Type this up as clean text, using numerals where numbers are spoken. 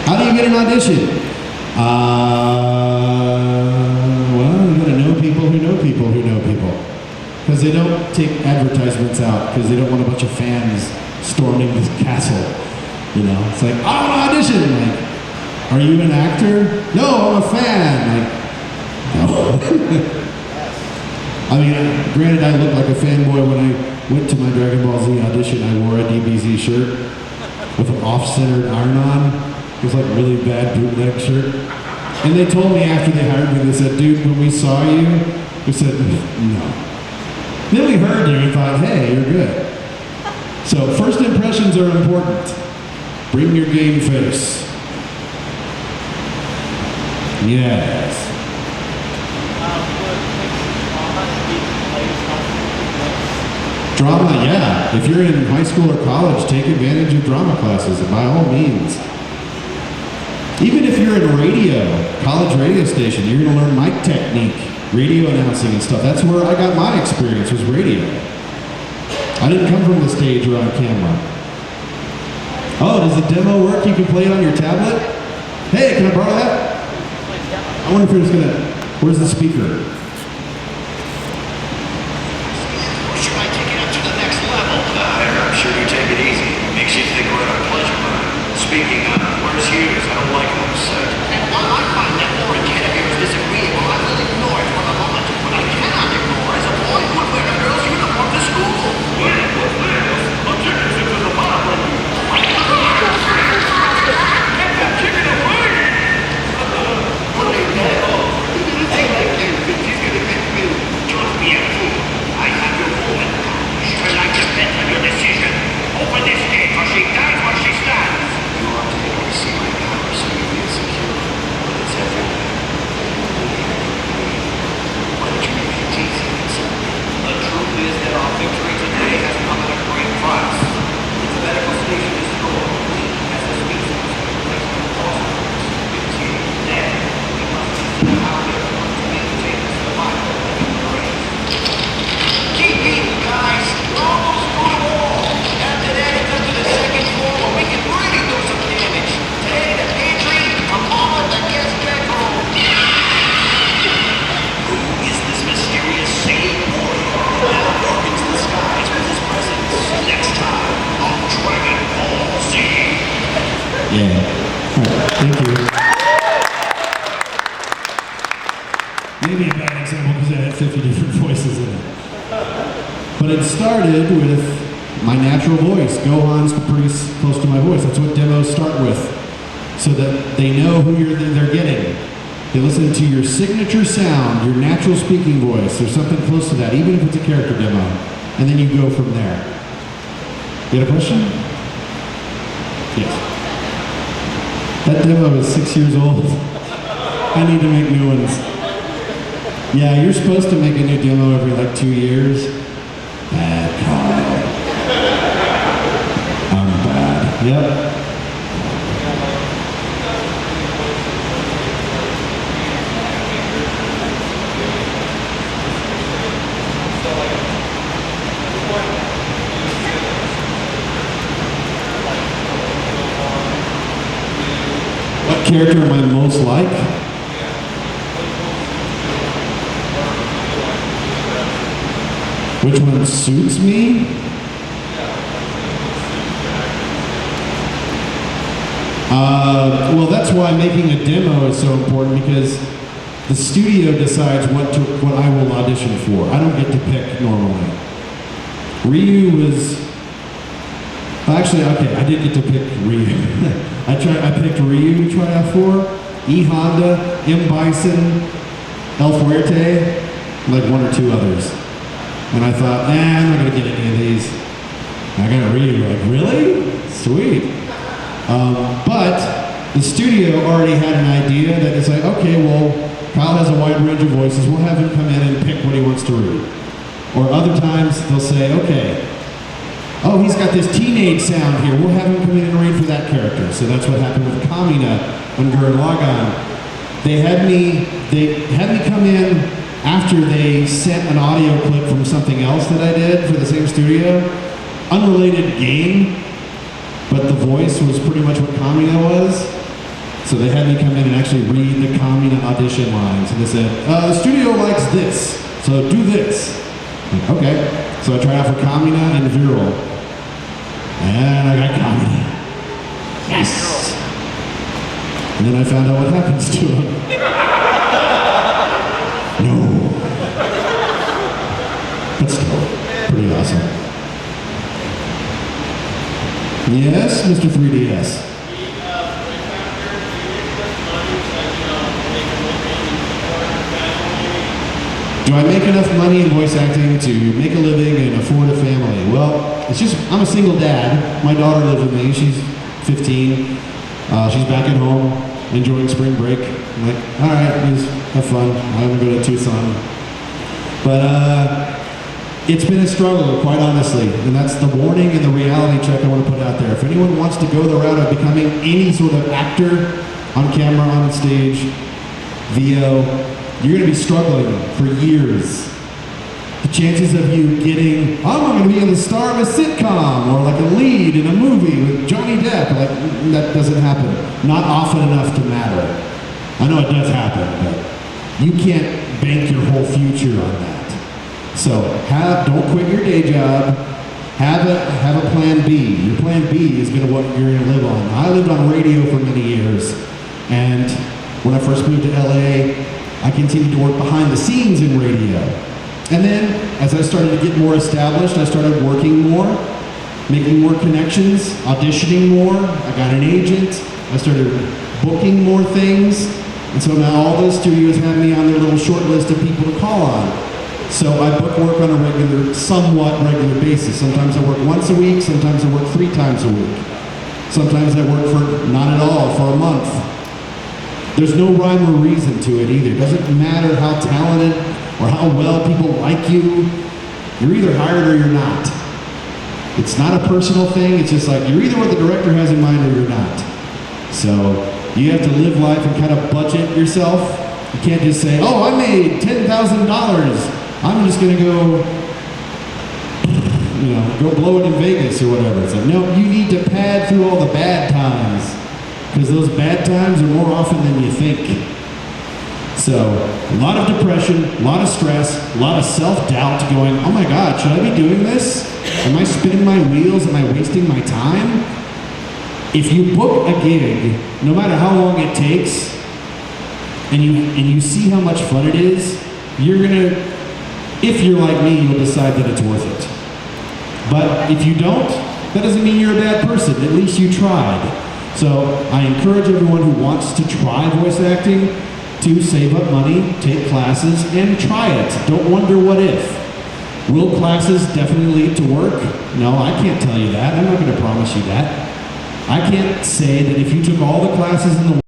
How do you get an audition? Well, you gotta know people who know people who know people. Because they don't take advertisements out because they don't want a bunch of fans storming this castle. You know, it's like, I want to audition. Like, are you an actor? No, I'm a fan. Like, no. I mean, granted, I looked like a fanboy when I went to my Dragon Ball Z audition. I wore a DBZ shirt with an off-centered iron-on. It was like a really bad bootleg shirt. And they told me after they hired me, they said, dude, when we saw you, we said, no. Then we heard you and thought, hey, you're good. So first impressions are important. Bring your game face. Yes. Drama, yeah. If you're in high school or college, take advantage of drama classes, by all means. Even if you're in radio, college radio station, you're going to learn mic technique. Radio announcing and stuff. That's where I got my experience, was radio. I didn't come from the stage or on camera. Oh, does the demo work? You can play it on your tablet? Hey, can I borrow that? I wonder if it's gonna, where's the speaker? Should I take it up to the next level? I'm sure you take it easy. Makes you think we're in a pleasure ride. Speaking of, where's Hughes? I don't like him upset. And while I find that Lauren Kennedy was disagreeable, I will ignore it for the moment. What I cannot ignore is a boy who would wear a girl's uniform to school. What was this? Objectives into the bottom. Get that chicken away! What are you doing? Hey, he's gonna make me. Don't be a fool. I have your woman. She'll like to bet on your decision. Open this gate or she dies where she stands. You ought to be able to see my power so you feel secure. But it's everywhere. Why don't you make it easy and simple? The truth is that our victory today has come at a great price. Its medical station is destroyed. We, as a species, place no cost. It's dead. We must consider how we are going to maintain the survival of the human race. Keep eating, guys. We're almost through the wall. After that, it's up to the second floor where we can really do some damage. Today, the pantry, from all of the guest bedroom. Who is this mysterious Saiyan warrior who now darkens the skies with his presence? Next time on Dragon Ball Z. Yeah. All right, thank you. Maybe a bad example because I had 50 different voices in it. But it started with my natural voice. Gohan's pretty close to my voice. That's what demos start with, so that they know who they're getting. They listen to your signature sound, your natural speaking voice, or something close to that, even if it's a character demo. And then you go from there. You had a question? Yes. That demo is 6 years old. I need to make new ones. Yeah, you're supposed to make a new demo every like 2 years. Bad call. I'm bad. Yep. What character am I most like? Which one suits me? Well, that's why making a demo is so important, because the studio decides what I will audition for. I don't get to pick normally. Ryu was... Actually, okay, I did get to pick Ryu. I picked Ryu to try out for, E Honda, M Bison, El Fuerte, like one or two others. And I thought, I'm not gonna get any of these. I got Ryu, like, really? Sweet. But the studio already had an idea that it's like, okay, well, Kyle has a wide range of voices. We'll have him come in and pick what he wants to read. Or other times they'll say, okay, oh, he's got this teenage sound here. We'll have him come in and read for that character. So that's what happened with Kamina on Gurren Lagann. They had me come in after they sent an audio clip from something else that I did for the same studio. Unrelated game, but the voice was pretty much what Kamina was. actually read the Kamina audition lines. And they said, the studio likes this, so do this. Like, okay. So I tried out for Kamina and Viral. And I got Kamina. Yes! And then I found out what happens to him. No. But still, pretty awesome. Yes, Mr. 3DS. Do I make enough money in voice acting to make a living and afford a family? Well, it's just, I'm a single dad. My daughter lives with me. She's 15. She's back at home enjoying spring break. I'm like, all right, just have fun. I'm going to go to Tucson. But it's been a struggle, quite honestly. And that's the warning and the reality check I want to put out there. If anyone wants to go the route of becoming any sort of actor on camera, on stage, VO, you're going to be struggling for years. The chances of you getting, I'm going to be the star of a sitcom or like a lead in a movie with Johnny Depp, like that doesn't happen. Not often enough to matter. I know it does happen, but you can't bank your whole future on that. So don't quit your day job. Have a plan B. Your plan B is what you're going to live on. I lived on radio for many years, and when I first moved to LA, I continued to work behind the scenes in radio. And then, as I started to get more established, I started working more, making more connections, auditioning more. I got an agent. I started booking more things. And so now all those studios have me on their little short list of people to call on. So I book work on a somewhat regular basis. Sometimes I work once a week, sometimes I work 3 times a week. Sometimes I work for not at all, for a month. There's no rhyme or reason to it either. It doesn't matter how talented or how well people like you. You're either hired or you're not. It's not a personal thing. It's just like you're either what the director has in mind or you're not. So you have to live life and kind of budget yourself. You can't just say, oh, I made $10,000. I'm just going to go blow it in Vegas or whatever. It's like, no, you need to pad through all the bad times. Because those bad times are more often than you think. So, a lot of depression, a lot of stress, a lot of self-doubt going, oh my God, should I be doing this? Am I spinning my wheels? Am I wasting my time? If you book a gig, no matter how long it takes, and you see how much fun it is, if you're like me, you'll decide that it's worth it. But if you don't, that doesn't mean you're a bad person. At least you tried. So I encourage everyone who wants to try voice acting to save up money, take classes, and try it. Don't wonder what if. Will classes definitely lead to work? No, I can't tell you that. I'm not going to promise you that. I can't say that if you took all the classes in the